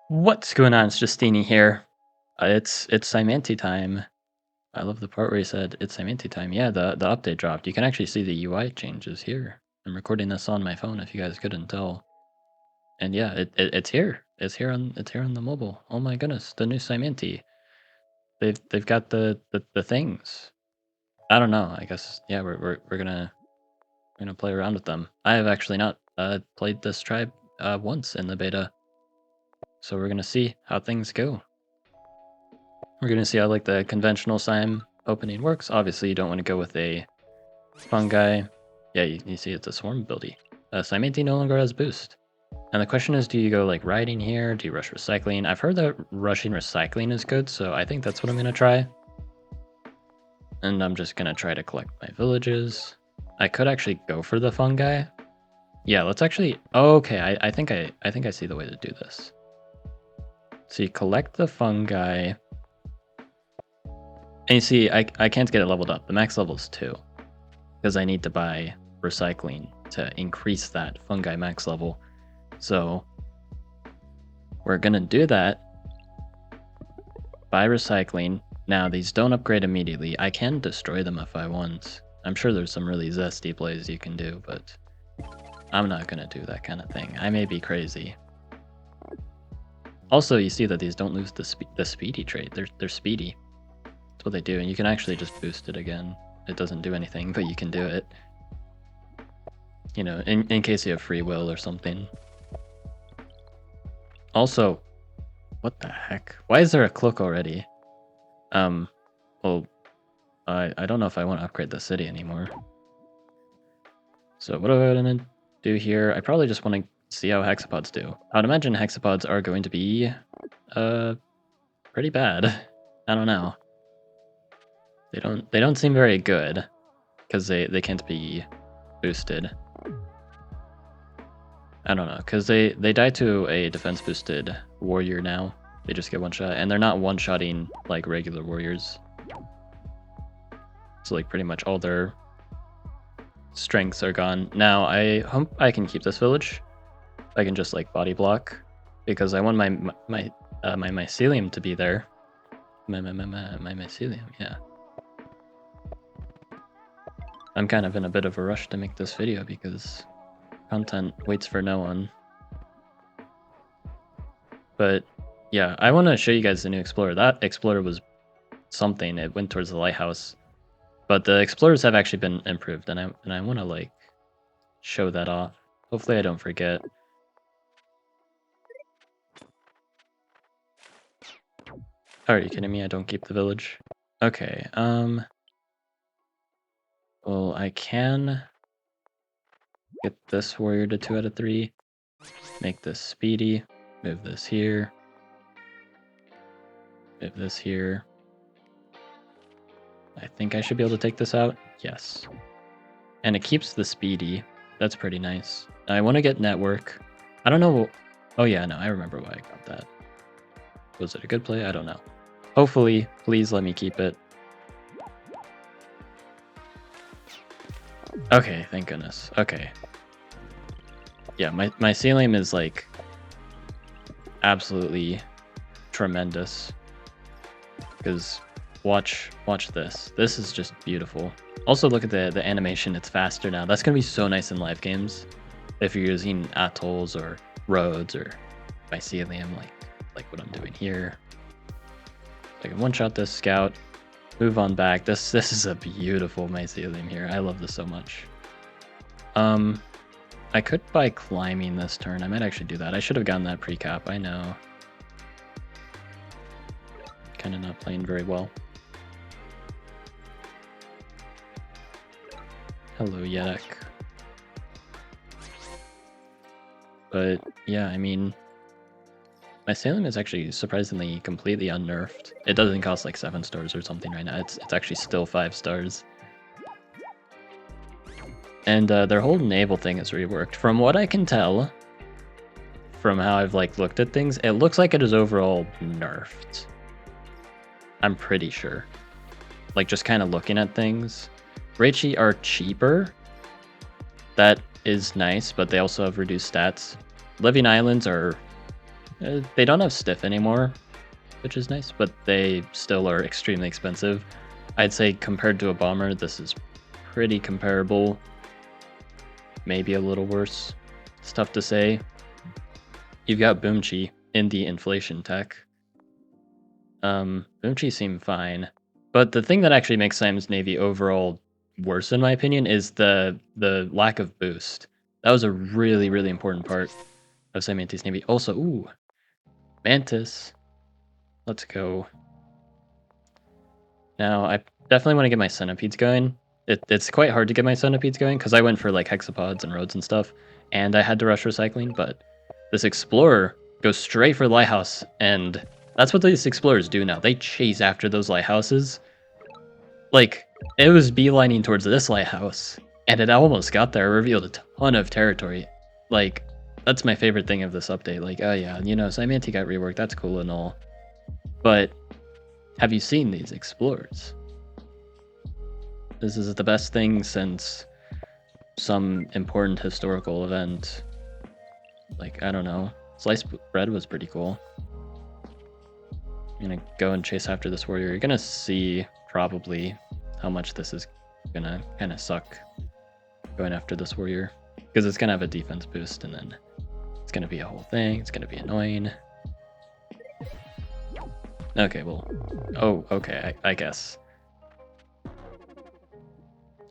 What's going on? It's Justeeni here. It's Cymanti time. I love the part where he said it's Cymanti time. Yeah, the update dropped. You can actually see the UI changes here. I'm recording this on my phone if you guys couldn't tell. And yeah, it's here. It's here on the mobile. Oh my goodness, the new Cymanti. They've got the things. I don't know. I guess yeah, we're gonna play around with them. I have actually not played this tribe once in the beta. So we're gonna see how things go. We're going to see how like the conventional Cyme opening works. Obviously, you don't want to go with a fungi. Yeah, you see it's a swarm ability. Cymanti no longer has boost. And the question is, do you go like riding here? Do you rush recycling? I've heard that rushing recycling is good, so I think that's what I'm going to try. And I'm just going to try to collect my villages. I could actually go for the fungi. Yeah, let's actually... Okay, I think I see the way to do this. So you collect the fungi... And you see, I can't get it leveled up. The max level is 2. Because I need to buy recycling to increase that fungi max level. So we're going to do that. Buy recycling. Now, these don't upgrade immediately. I can destroy them if I want. I'm sure there's some really zesty plays you can do, but I'm not going to do that kind of thing. I may be crazy. Also, you see that these don't lose the speedy trait. They're speedy. That's what they do, and you can actually just boost it again. It doesn't do anything, but you can do it. You know, in case you have free will or something. Also, what the heck? Why is there a cloak already? Well, I don't know if I want to upgrade the city anymore. So what am I gonna do here? I probably just want to see how hexapods do. I would imagine hexapods are going to be, pretty bad. I don't know. They don't seem very good, because they can't be boosted. I don't know, because they die to a defense boosted warrior now. They just get one shot, and they're not one-shotting like regular warriors. So like pretty much all their strengths are gone. Now I hope I can keep this village. I can just like body block, because I want my mycelium to be there. My mycelium, yeah. I'm kind of in a bit of a rush to make this video because content waits for no one. But yeah, I want to show you guys the new Explorer. That Explorer was something. It went towards the lighthouse. But the Explorers have actually been improved, and I want to like show that off. Hopefully I don't forget. Are you kidding me? I don't keep the village. Okay, well, I can get this warrior to 2 out of 3. Make this speedy. Move this here. Move this here. I think I should be able to take this out. Yes. And it keeps the speedy. That's pretty nice. I want to get network. I don't know. Oh yeah, no, I remember why I got that. Was it a good play? I don't know. Hopefully, please let me keep it. Okay, thank goodness. Okay. Yeah, my mycelium is like absolutely tremendous. Because watch this. This is just beautiful. Also look at the animation, it's faster now. That's gonna be so nice in live games. If you're using atolls or roads or mycelium like what I'm doing here. I can one-shot this scout, move on back. This is a beautiful mycelium here. I love this so much. I could buy climbing this turn. I might actually do that. I should have gotten that pre-cap, I know. Kind of not playing very well. Hello, Yedek. But yeah, I mean, mycelium is actually surprisingly completely unnerfed. It doesn't cost like 7 stars or something right now. It's actually still 5 stars. And their whole naval thing is reworked. From what I can tell, from how I've like looked at things, it looks like it is overall nerfed. I'm pretty sure. Like just kind of looking at things. Reichi are cheaper. That is nice, but they also have reduced stats. Living Islands are They don't have stiff anymore, which is nice, but they still are extremely expensive. I'd say compared to a bomber, this is pretty comparable. Maybe a little worse. It's tough to say. You've got Boomchi in the inflation tech. Boomchi seem fine. But the thing that actually makes Simon's Navy overall worse, in my opinion, is the lack of boost. That was a really, really important part of Cymanti's Navy. Also, ooh, Mantis. Let's go. Now, I definitely want to get my centipedes going. It's quite hard to get my centipedes going, because I went for like hexapods and roads and stuff, and I had to rush recycling, but this explorer goes straight for the lighthouse, and that's what these explorers do now. They chase after those lighthouses. Like, it was beelining towards this lighthouse, and it almost got there, revealed a ton of territory. Like, that's my favorite thing of this update. Like, oh yeah, you know, Cymanti got reworked, that's cool and all. But have you seen these explorers? This is the best thing since some important historical event. Like, I don't know. Sliced bread was pretty cool. I'm gonna go and chase after this warrior. You're gonna see probably how much this is gonna kind of suck going after this warrior, because it's gonna have a defense boost, and then it's gonna be a whole thing. It's gonna be annoying. Okay, well, oh, okay, I guess.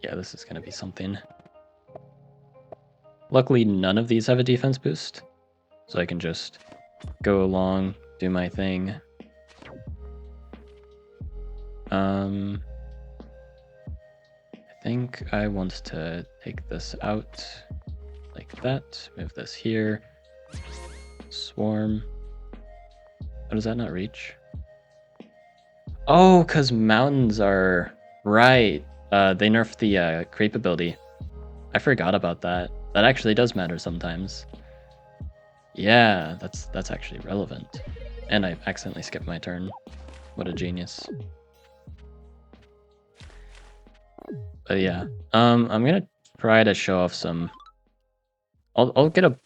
Yeah, this is gonna be something. Luckily, none of these have a defense boost, so I can just go along, do my thing. I think I want to take this out like that, move this here, swarm. How does that not reach? Oh, because mountains are... Right, they nerfed the creep ability. I forgot about that. That actually does matter sometimes. Yeah, that's actually relevant. And I accidentally skipped my turn. What a genius. But yeah, I'm gonna try to show off some... I'll get a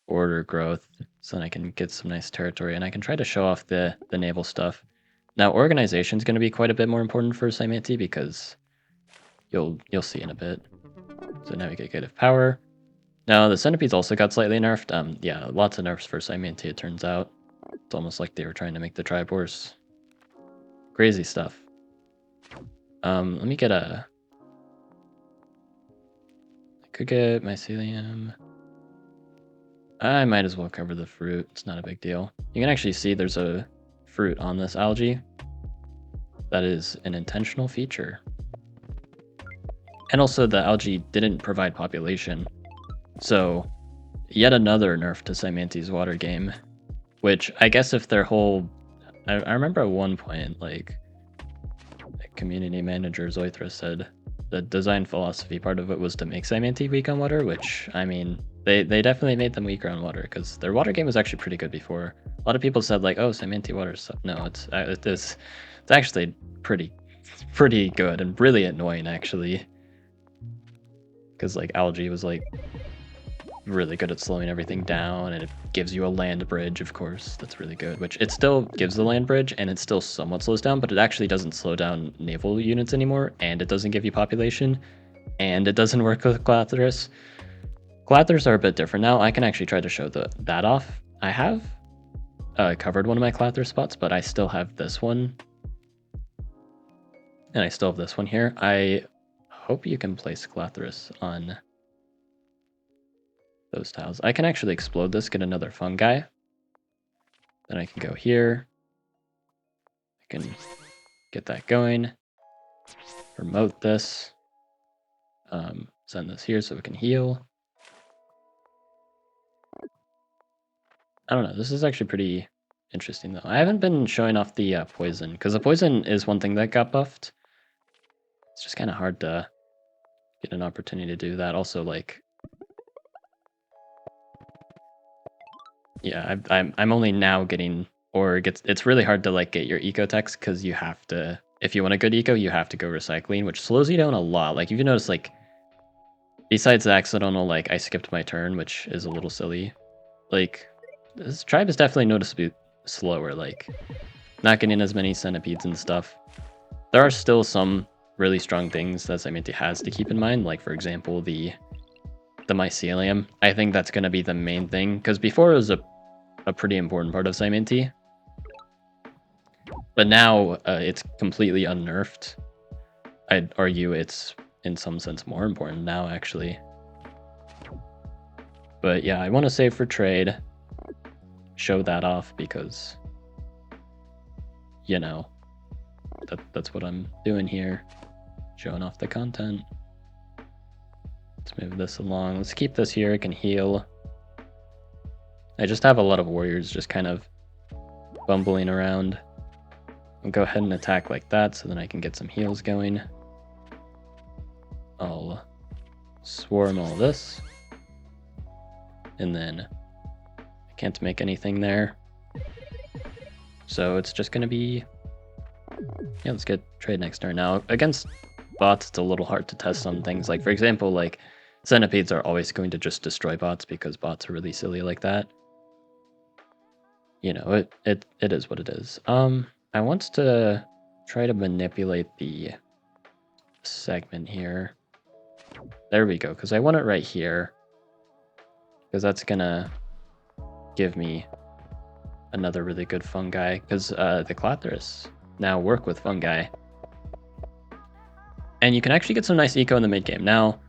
border growth so then I can get some nice territory, and I can try to show off the naval stuff. Now, organization is going to be quite a bit more important for Cymanti, because you'll see in a bit. So navigative power. Now, the centipedes also got slightly nerfed. Yeah, lots of nerfs for Cymanti, it turns out. It's almost like they were trying to make the tribe worse. Crazy stuff. Let me get a... I could get mycelium. I might as well cover the fruit. It's not a big deal. You can actually see there's a fruit on this algae. That is an intentional feature. And also the algae didn't provide population. So yet another nerf to Cymanti's water game, which I guess if their whole... I remember at one point, like, community manager Zoithra said the design philosophy part of it was to make Cymanti weak on water, which, I mean, they definitely made them weaker on water, because their water game was actually pretty good before. A lot of people said, like, oh, Cymanti water is... No, it's actually pretty good and really annoying, actually. Because, like, algae was, like, really good at slowing everything down, and it gives you a land bridge, of course. That's really good, which it still gives the land bridge, and it still somewhat slows down, but it actually doesn't slow down naval units anymore, and it doesn't give you population, and it doesn't work with Clathurus. Clathurs are a bit different now. I can actually try to show that off. I have covered one of my Clathur spots, but I still have this one. And I still have this one here. I hope you can place Clathurus on those tiles. I can actually explode this, get another fungi. Then I can go here. I can get that going. Promote this. Send this here so it can heal. I don't know. This is actually pretty interesting, though. I haven't been showing off the poison, because the poison is one thing that got buffed. It's just kind of hard to get an opportunity to do that. Also, like, yeah, I'm only now getting, or it's really hard to like get your eco text, because you have to, if you want a good eco, you have to go recycling, which slows you down a lot. Like, if you notice, like, besides the accidental, like, I skipped my turn, which is a little silly, like, This tribe is definitely noticeably slower, like not getting as many centipedes and stuff. There are still some really strong things that Cymanti has to keep in mind, like for example the mycelium. I think that's going to be the main thing, because before it was a pretty important part of Cymanti, but now it's completely unnerfed. I'd argue it's in some sense more important now, actually. But yeah, I want to save for trade, show that off, because, you know, that's what I'm doing here, showing off the content. Let's move this along. Let's keep this here. It can heal. I just have a lot of warriors just kind of bumbling around. I'll go ahead and attack like that so then I can get some heals going. I'll swarm all this. And then I can't make anything there. So it's just going to be... Yeah, let's get trade next turn. Now, against bots, it's a little hard to test some things. Like, for example, like, centipedes are always going to just destroy bots because bots are really silly like that. You know, it is what it is. I want to try to manipulate the segment here. There we go, because I want it right here. Because that's going to give me another really good fungi. Because the Clathrus now work with fungi. And you can actually get some nice eco in the mid game. Now,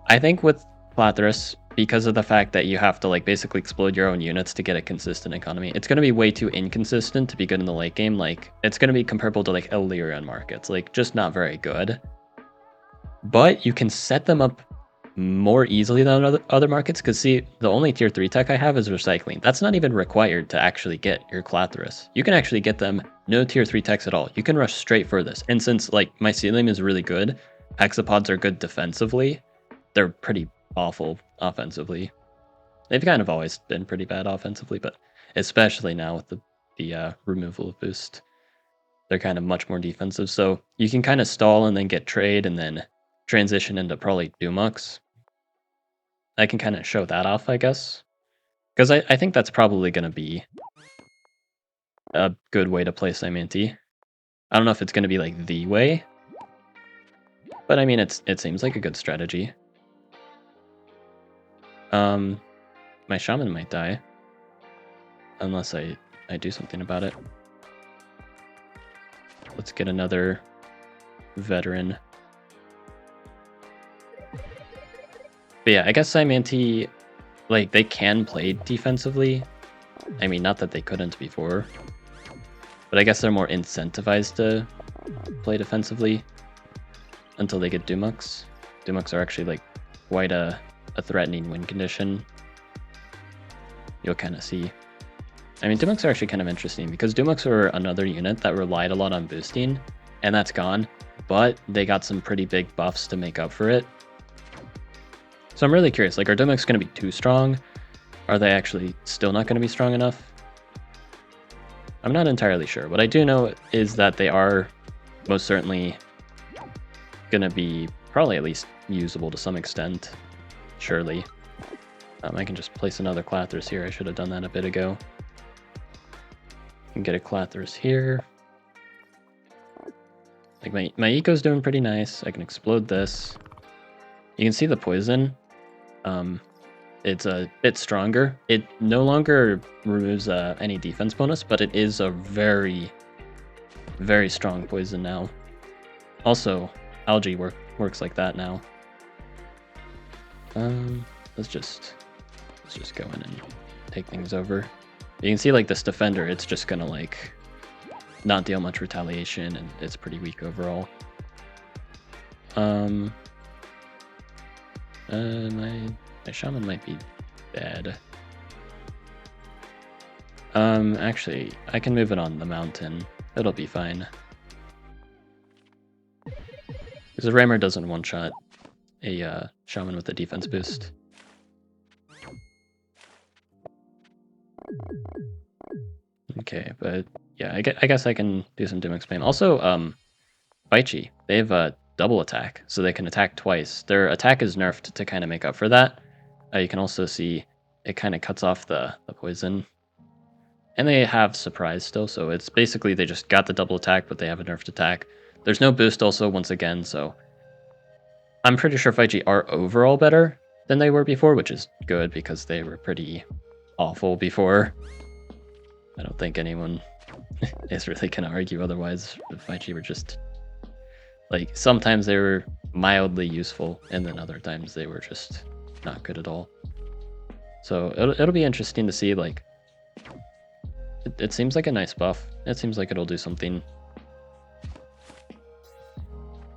I think with Clathrus, because of the fact that you have to like basically explode your own units to get a consistent economy, it's going to be way too inconsistent to be good in the late game. Like, it's going to be comparable to like Illyrian markets, like just not very good. But you can set them up more easily than other markets, because see, the only tier 3 tech I have is recycling. That's not even required to actually get your Clathrus. You can actually get them no tier 3 techs at all. You can rush straight for this. And since like mycelium is really good, hexapods are good defensively, they're pretty awful offensively. They've kind of always been pretty bad offensively, but especially now with the removal of boost, they're kind of much more defensive. So you can kind of stall and then get trade and then transition into probably Dumux. I can kind of show that off, I guess. Because I think that's probably going to be a good way to play Cymanti. I don't know if it's going to be like the way, but I mean, it seems like a good strategy. My shaman might die. Unless I do something about it. Let's get another veteran. But yeah, I guess Cymanti, like, they can play defensively. I mean, not that they couldn't before. But I guess they're more incentivized to play defensively until they get Dumux. Dumux are actually, like, quite a threatening win condition. You'll kind of see. I mean, Dumux are actually kind of interesting because Dumux are another unit that relied a lot on boosting, and that's gone. But they got some pretty big buffs to make up for it. So I'm really curious, like, are Dumux going to be too strong? Are they actually still not going to be strong enough? I'm not entirely sure. What I do know is that they are most certainly going to be probably at least usable to some extent, surely. I can just place another Clathrus here. I should have done that a bit ago. Can get a Clathrus here. Like my eco's doing pretty nice. I can explode this. You can see the poison. It's a bit stronger. It no longer removes any defense bonus, but it is a very, very strong poison now. Also, algae works like that now. Let's just go in and take things over. You can see like this defender, it's just gonna like not deal much retaliation, and it's pretty weak overall. My shaman might be bad. Actually, I can move it on the mountain. It'll be fine. Because the Rammer doesn't one-shot a shaman with a defense boost. Okay, but yeah, I guess I can do some Dumux spam. Also, Baichi, they have a double attack, so they can attack twice. Their attack is nerfed to kind of make up for that. You can also see it kind of cuts off the poison. And they have surprise still, so it's basically they just got the double attack, but they have a nerfed attack. There's no boost also, once again, so I'm pretty sure 5G are overall better than they were before, which is good because they were pretty awful before. I don't think anyone is really going to argue otherwise. 5G were just, like, sometimes they were mildly useful, and then other times they were just not good at all. So it'll be interesting to see, like, it seems like a nice buff. It seems like it'll do something.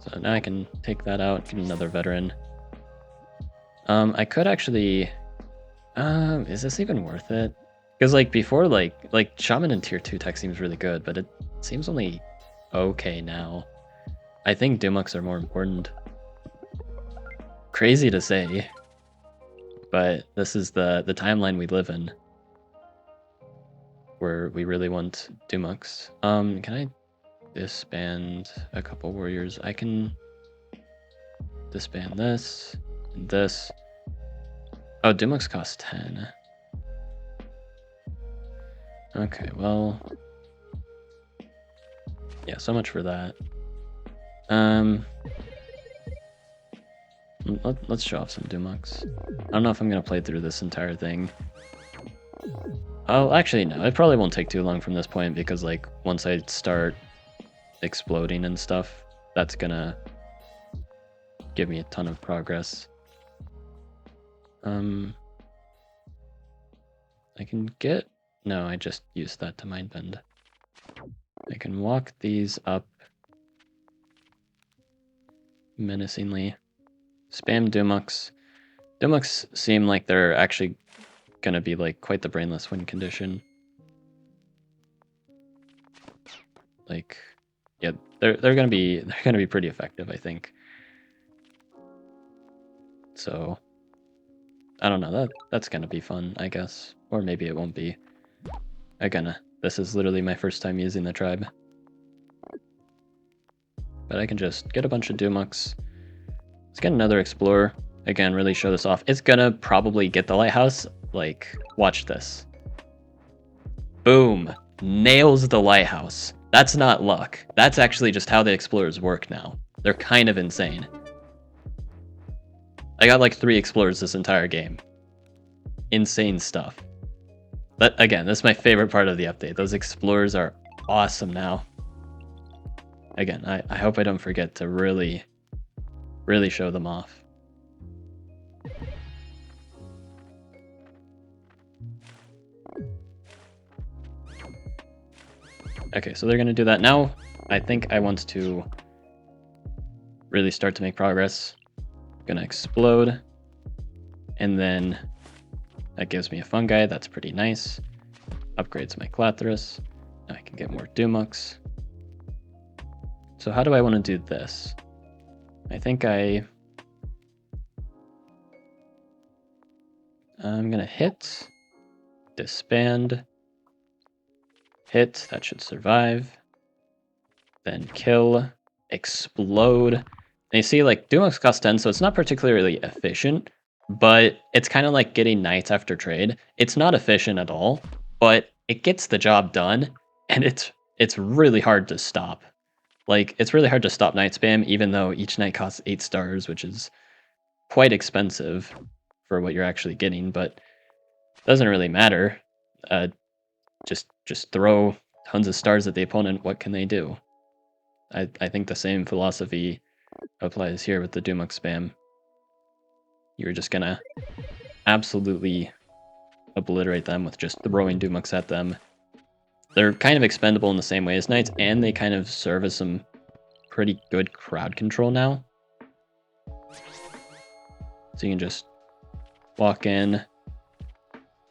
So now I can take that out, get another veteran. I could actually... is this even worth it? Because, like, before, like Shaman in tier 2 tech seems really good, but it seems only okay now. I think Dumux are more important. Crazy to say, but this is the timeline we live in, where we really want Dumux. Can I disband a couple warriors? I can disband this and this. Oh, Dumux costs 10. Okay, well, yeah, so much for that. Let's show off some Dumux. I don't know if I'm gonna play through this entire thing. Oh, actually, no, it probably won't take too long from this point because, like, once I start exploding and stuff, that's gonna give me a ton of progress. I can get... No, I just used that to mind bend. I can walk these up menacingly. Spam Dumux. Dumux seem like they're actually gonna be like quite the brainless win condition. Like, yeah, they're gonna be pretty effective, I think. So I don't know, that's gonna be fun, I guess. Or maybe it won't be. This is literally my first time using the tribe. But I can just get a bunch of Dumux. Let's get another Explorer. Again, really show this off. It's gonna probably get the Lighthouse. Like, watch this. Boom! Nails the Lighthouse. That's not luck. That's actually just how the Explorers work now. They're kind of insane. I got like 3 Explorers this entire game. Insane stuff. But again, that's my favorite part of the update. Those Explorers are awesome now. Again, I hope I don't forget to really show them off. Okay, so they're going to do that. Now, I think I want to really start to make progress. Going to explode. And then that gives me a fungi. That's pretty nice. Upgrades my Clathrus. Now I can get more Dumux. So how do I want to do this? I think I'm going to hit, disband, hit, that should survive, then kill, explode. And you see, like, Dumux costs 10, so it's not particularly efficient, but it's kind of like getting knights after trade. It's not efficient at all, but it gets the job done, and it's really hard to stop. Like, it's really hard to stop knight spam, even though each knight costs 8 stars, which is quite expensive for what you're actually getting, but it doesn't really matter. Just throw tons of stars at the opponent. What can they do? I think the same philosophy applies here with the Dumux spam. You're just gonna absolutely obliterate them with just throwing Dumux at them. They're kind of expendable in the same way as knights, and they kind of serve as some pretty good crowd control now. So you can just walk in,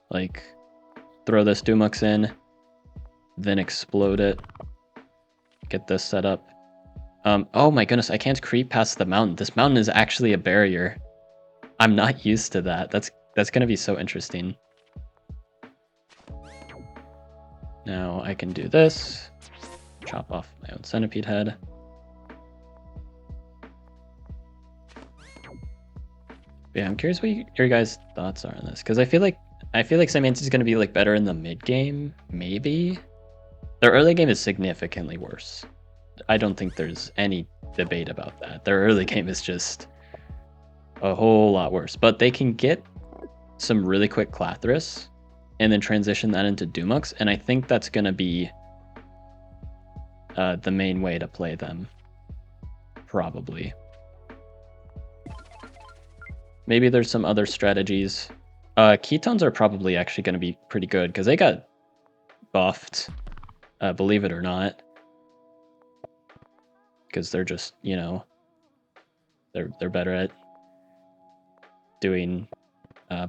like, throw this Dumux in, then explode it, get this set up. Oh my goodness, I can't creep past the mountain. This mountain is actually a barrier. I'm not used to that. That's gonna be so interesting. Now I can do this, chop off my own centipede head. But yeah, I'm curious what your guys' thoughts are on this, because I feel like I feel like Cymanti's going to be like better in the mid game, maybe. Their early game is significantly worse. I don't think there's any debate about that. Their early game is just a whole lot worse, but they can get some really quick Clathrus and then transition that into Dumux, and I think that's going to be the main way to play them, probably. Maybe there's some other strategies. Ketones are probably actually going to be pretty good because they got buffed, believe it or not, because they're just, you know, they're better at doing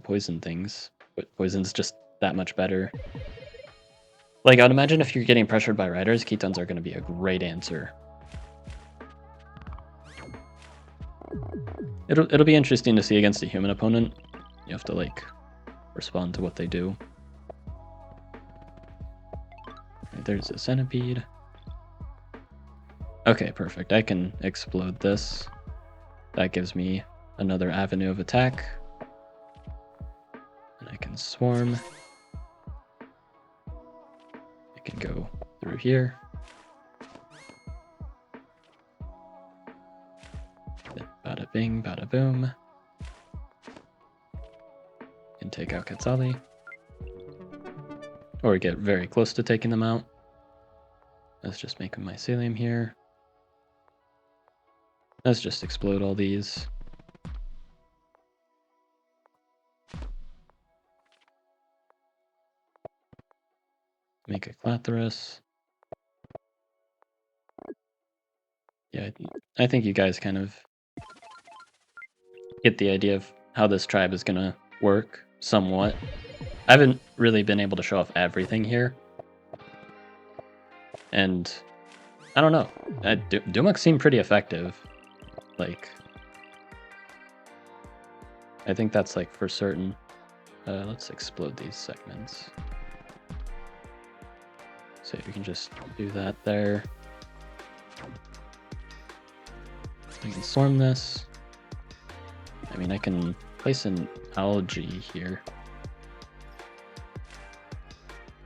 poison things, but poison's just that much better. Like, I'd imagine if you're getting pressured by riders, ketones are going to be a great answer. It'll be interesting to see against a human opponent. You have to like respond to what they do. Right, there's a centipede. Okay, perfect. I can explode this. That gives me another avenue of attack. And I can swarm. I can go through here. Bada bing, bada boom. Can take out Quetzali. Or get very close to taking them out. Let's just make a mycelium here. Let's just explode all these. Make a Clathrus. Yeah, I think you guys kind of get the idea of how this tribe is going to work somewhat. I haven't really been able to show off everything here. And I don't know. Dumux seemed pretty effective. Like, I think that's like for certain. Let's explode these segments. So we can just do that there. I can swarm this. I mean, I can place an algae here.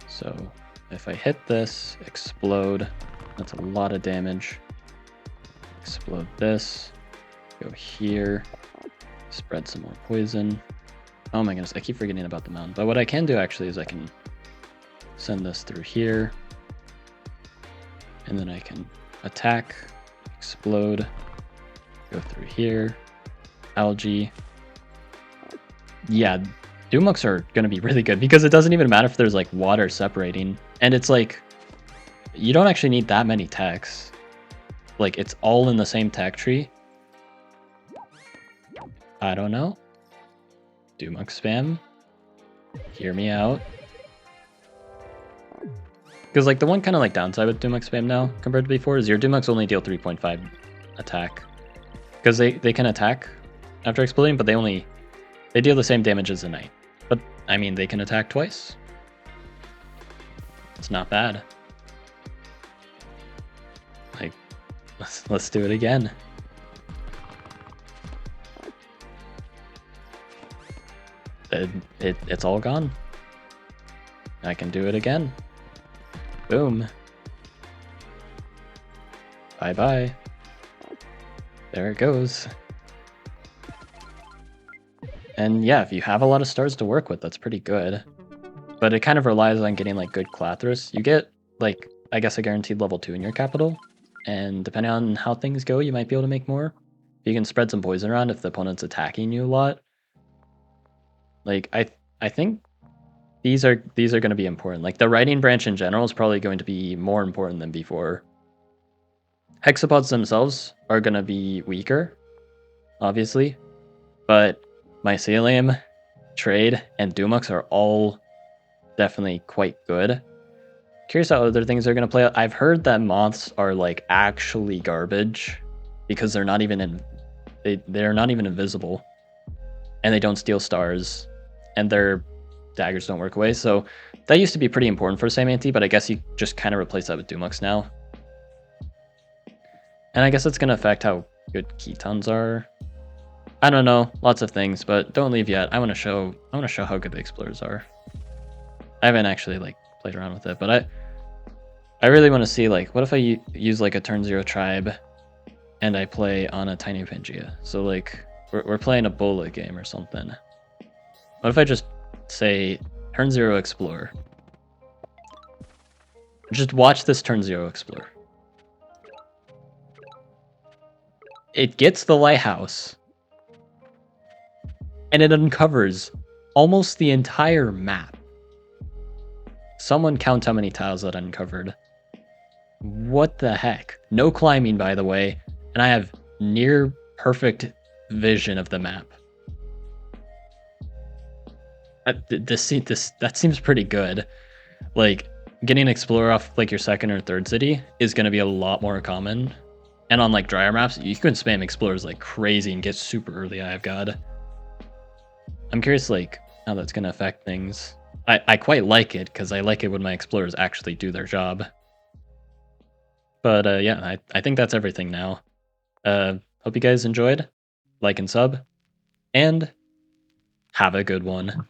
So if I hit this, explode, that's a lot of damage. Explode this, go here, spread some more poison. Oh my goodness, I keep forgetting about the mountain. But what I can do actually is I can send this through here. And then I can attack, explode, go through here, algae. Yeah, Dumux are going to be really good because it doesn't even matter if there's like water separating. And it's like, you don't actually need that many techs. Like, it's all in the same tech tree. I don't know. Dumux spam. Hear me out. Because like the one kind of like downside with Dumux spam now compared to before is your Dumux only deal 3.5 attack. Because they can attack after exploding, but they deal the same damage as a knight. But I mean, they can attack twice. It's not bad. Like, let's do it again. It's all gone. I can do it again. Boom. Bye-bye. There it goes. And yeah, if you have a lot of stars to work with, that's pretty good. But it kind of relies on getting like good Clathrus. You get like, I guess, a guaranteed level 2 in your capital. And depending on how things go, you might be able to make more. You can spread some poison around if the opponent's attacking you a lot. Like, I think these are going to be important. Like, the writing branch in general is probably going to be more important than before. Hexapods themselves are going to be weaker, obviously. But Mycelium, Trade, and Dumux are all definitely quite good. Curious how other things are going to play out. I've heard that moths are like actually garbage because they're not even they're not even invisible, and they don't steal stars, and their daggers don't work away. So that used to be pretty important for Cymanti, but I guess you just kind of replace that with Dumux now. And I guess it's going to affect how good Ketons are. I don't know, lots of things, but don't leave yet. I want to show how good the explorers are. I haven't actually like played around with it, but I really want to see like what if I use like a turn 0 tribe and I play on a tiny Pangea. So like we're playing a Bola game or something. What if I just say turn 0 explore? Just watch this turn 0 explore. It gets the lighthouse and it uncovers almost the entire map. Someone count how many tiles that uncovered. What the heck? No climbing, by the way, and I have near perfect vision of the map. That seems pretty good. Like, getting Explorer off like your second or third city is going to be a lot more common. And on like drier maps, you can spam Explorers like crazy and get super early Eye of God. I'm curious like how that's going to affect things. I quite like it because I like it when my Explorers actually do their job. But yeah, I think that's everything now. Hope you guys enjoyed. Like and sub. And have a good one.